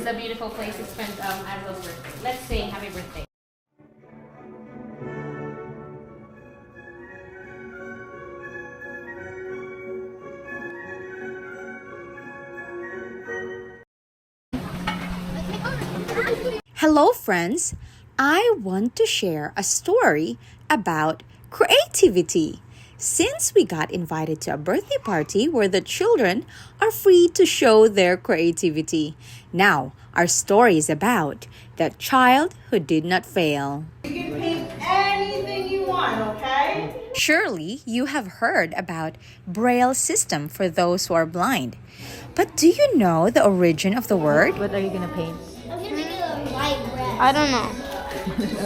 a beautiful place to spend Aziel's birthday. Let's sing happy birthday. Hello, friends. I want to share a story about creativity. Since we got invited to a birthday party where the children are free to show their creativity. Now, our story is about the child who did not fail. You can paint anything you want, okay? Surely you have heard about Braille system for those who are blind. But do you know the origin of the word? What are you gonna paint? I'm gonna make a white bread. I don't know.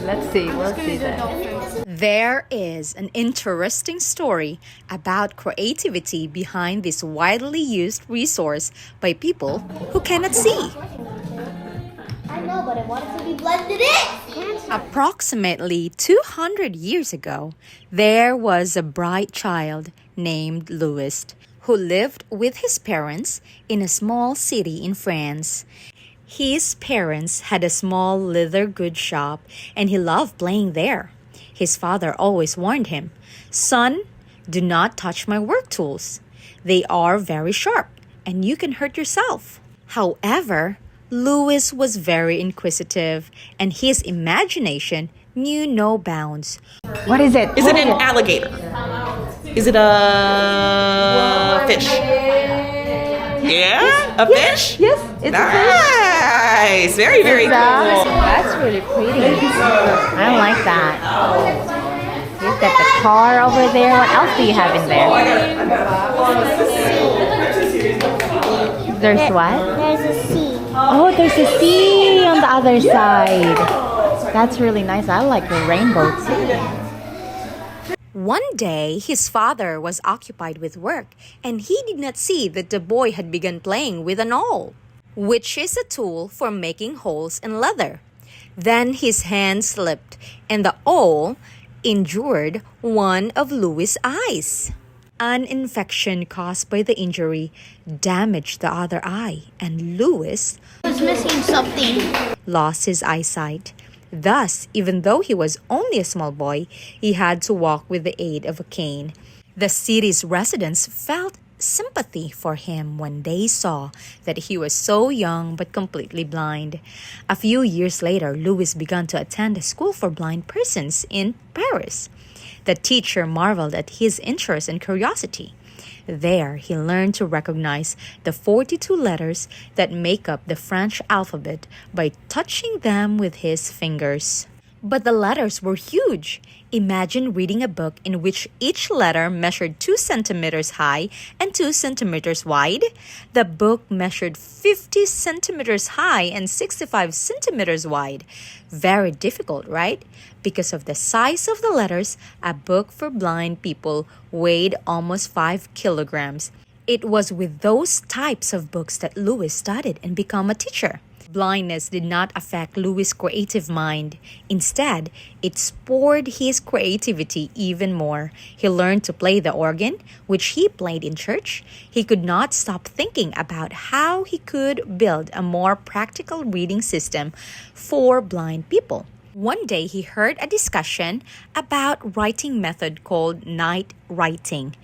Let's see. We'll see that. There is an interesting story about creativity behind this widely used resource by people who cannot see. I know, but I want it to be blended in. Approximately 200 years ago, there was a bright child named Louis who lived with his parents in a small city in France. His parents had a small leather goods shop and he loved playing there. His father always warned him, "Son, do not touch my work tools. They are very sharp and you can hurt yourself." However, Louis was very inquisitive and his imagination knew no bounds. What is it? Is it an alligator? Is it a fish? Yeah? A fish? Yes, it's a fish. Nice! Very, very cool. That's really pretty. I like that. You've got the car over there. What else do you have in there? There's what? There's a sea. Oh, there's a sea on the other side. That's really nice. I like the rainbow too. One day, his father was occupied with work and he did not see that the boy had begun playing with an awl, which is a tool for making holes in leather. Then his hand slipped and the awl injured one of Louis' eyes. An infection caused by the injury damaged the other eye and Louis was missing something. lost his eyesight. Thus, even though he was only a small boy, he had to walk with the aid of a cane. The city's residents felt sympathy for him when they saw that he was so young but completely blind. A few years later, Louis began to attend a school for blind persons in Paris. The teacher marveled at his interest and curiosity. There, he learned to recognize the 42 letters that make up the French alphabet by touching them with his fingers. But the letters were huge. Imagine reading a book in which each letter measured 2 centimeters high and 2 centimeters wide. The book measured 50 centimeters high and 65 centimeters wide. Very difficult, right? Because of the size of the letters, a book for blind people weighed almost 5 kilograms. It was with those types of books that Louis studied and became a teacher. Blindness did not affect Louis' creative mind. Instead, it spurred his creativity even more. He learned to play the organ, which he played in church. He could not stop thinking about how he could build a more practical reading system for blind people. One day, he heard a discussion about writing method called night writing.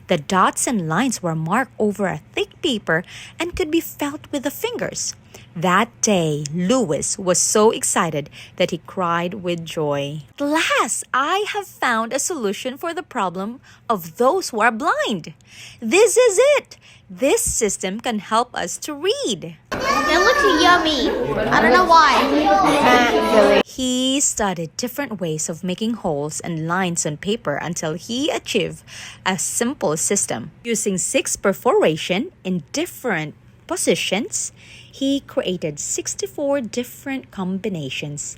The dots and lines were marked over a thick paper and could be felt with the fingers. That day, Louis was so excited that he cried with joy. At last, I have found a solution for the problem of those who are blind. This is it. This system can help us to read. It looks yummy. I don't know why. He studied different ways of making holes and lines on paper until he achieved a simple system. Using 6 perforation in different positions, he created 64 different combinations.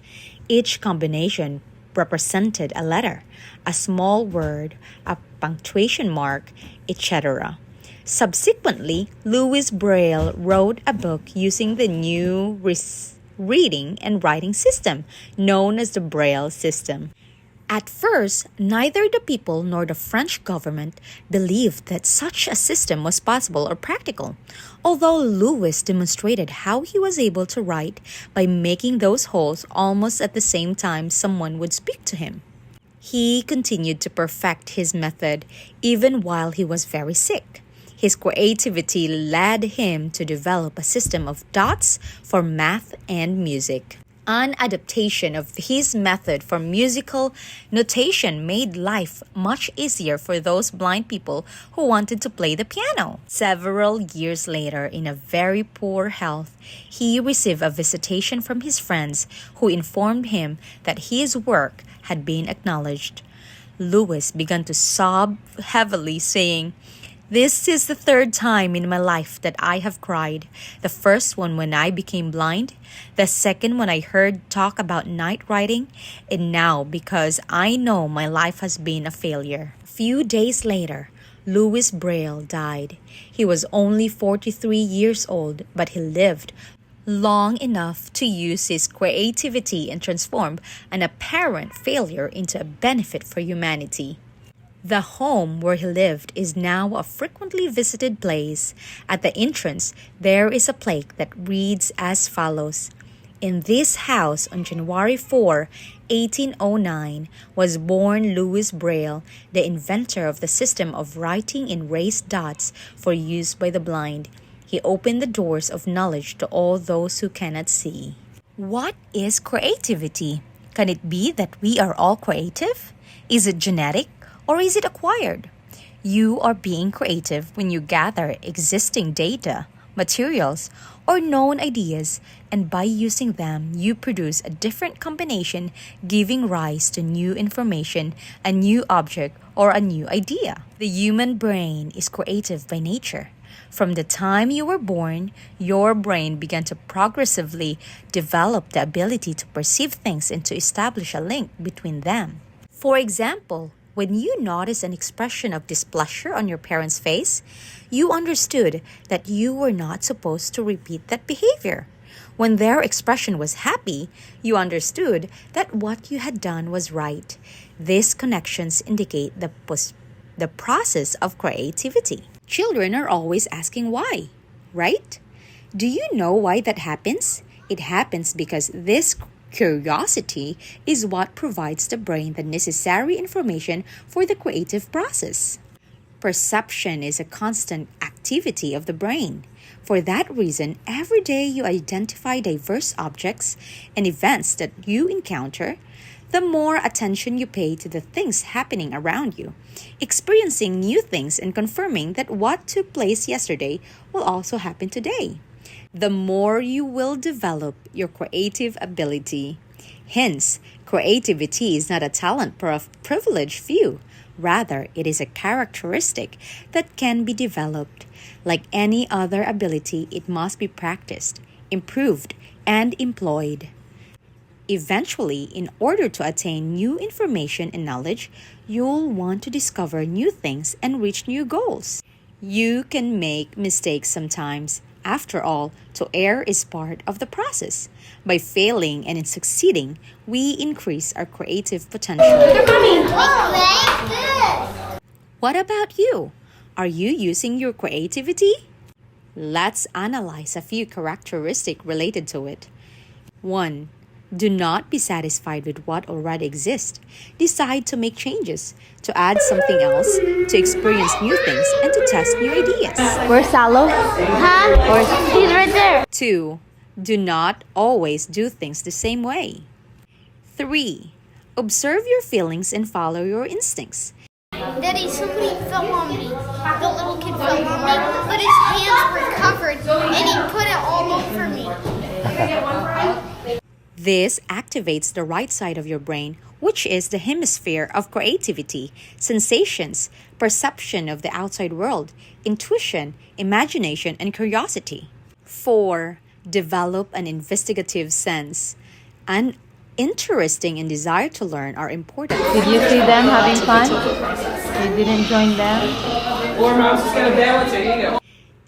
Each combination represented a letter, a small word, a punctuation mark, etc. Subsequently, Louis Braille wrote a book using the new reading and writing system known as the Braille system. At first, neither the people nor the French government believed that such a system was possible or practical, although Louis demonstrated how he was able to write by making those holes almost at the same time someone would speak to him. He continued to perfect his method even while he was very sick. His creativity led him to develop a system of dots for math and music. An adaptation of his method for musical notation made life much easier for those blind people who wanted to play the piano. Several years later, in a very poor health, he received a visitation from his friends who informed him that his work had been acknowledged. Louis began to sob heavily, saying, "This is the third time in my life that I have cried. The first one when I became blind, the second when I heard talk about night writing, and now because I know my life has been a failure." A few days later, Louis Braille died. He was only 43 years old, but he lived long enough to use his creativity and transform an apparent failure into a benefit for humanity. The home where he lived is now a frequently visited place. At the entrance, there is a plaque that reads as follows: "In this house on January 4, 1809, was born Louis Braille, the inventor of the system of writing in raised dots for use by the blind. He opened the doors of knowledge to all those who cannot see." What is creativity? Can it be that we are all creative? Is it genetic? Or is it acquired? You are being creative when you gather existing data, materials, or known ideas, and by using them, you produce a different combination, giving rise to new information, a new object, or a new idea. The human brain is creative by nature. From the time you were born, your brain began to progressively develop the ability to perceive things and to establish a link between them. For example, when you noticed an expression of displeasure on your parents' face, you understood that you were not supposed to repeat that behavior. When their expression was happy, you understood that what you had done was right. These connections indicate the process of creativity. Children are always asking why, right? Do you know why that happens? It happens because this curiosity is what provides the brain the necessary information for the creative process. Perception is a constant activity of the brain. For that reason, every day you identify diverse objects and events that you encounter, the more attention you pay to the things happening around you, experiencing new things and confirming that what took place yesterday will also happen today, the more you will develop your creative ability. Hence, creativity is not a talent for a privileged few. Rather, it is a characteristic that can be developed. Like any other ability, it must be practiced, improved, and employed. Eventually, in order to attain new information and knowledge, you'll want to discover new things and reach new goals. You can make mistakes sometimes. After all, to err is part of the process. By failing and in succeeding, we increase our creative potential. What about you? Are you using your creativity? Let's analyze a few characteristics related to it. 1. Do not be satisfied with what already exists. Decide to make changes, to add something else, to experience new things, and to test new ideas. Where's Salo? Huh? He's right there. 2. Do not always do things the same way. 3. Observe your feelings and follow your instincts. Daddy, somebody fell on me. The little kid fell on me, but his hands were covered, and he put it all over me. This activates the right side of your brain, which is the hemisphere of creativity, sensations, perception of the outside world, intuition, imagination, and curiosity. 4. Develop an investigative sense. An interesting and desire to learn are important. Did you see them having fun? You didn't join them?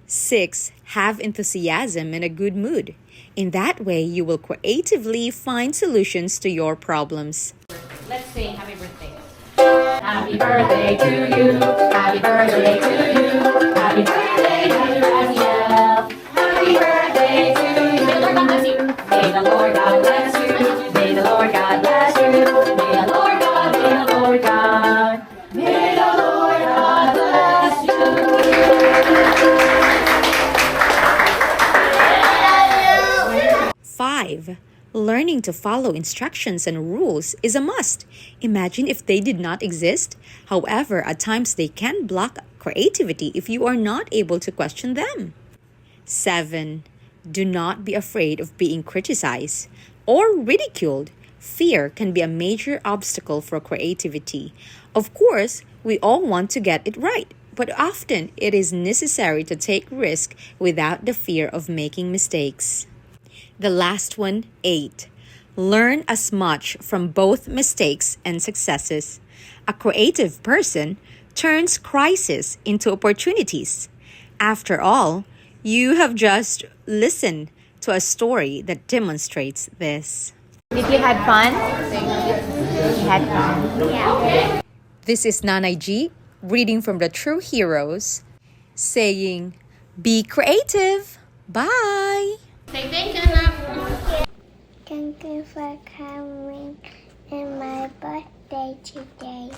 6. Have enthusiasm and a good mood. In that way, you will creatively find solutions to your problems. Let's sing happy birthday. Happy birthday to you. Happy birthday to you. Happy birthday, dear Aziel. Happy birthday to you. May the Lord God bless you. May the Lord God bless you. May the Lord God, may the Lord God. May the Lord God bless you. 5. Learning to follow instructions and rules is a must. Imagine if they did not exist. However, at times they can block creativity if you are not able to question them. 7. Do not be afraid of being criticized or ridiculed. Fear can be a major obstacle for creativity. Of course, we all want to get it right, but often it is necessary to take risk without the fear of making mistakes. The last one, 8. Learn as much from both mistakes and successes. A creative person turns crises into opportunities. After all, you have just listened to a story that demonstrates this. Did you have fun? You had fun. Yeah. This is Nanay G reading from the True Heroes, saying, be creative. Bye! Say thank you, anak. Thank you for coming in my birthday today.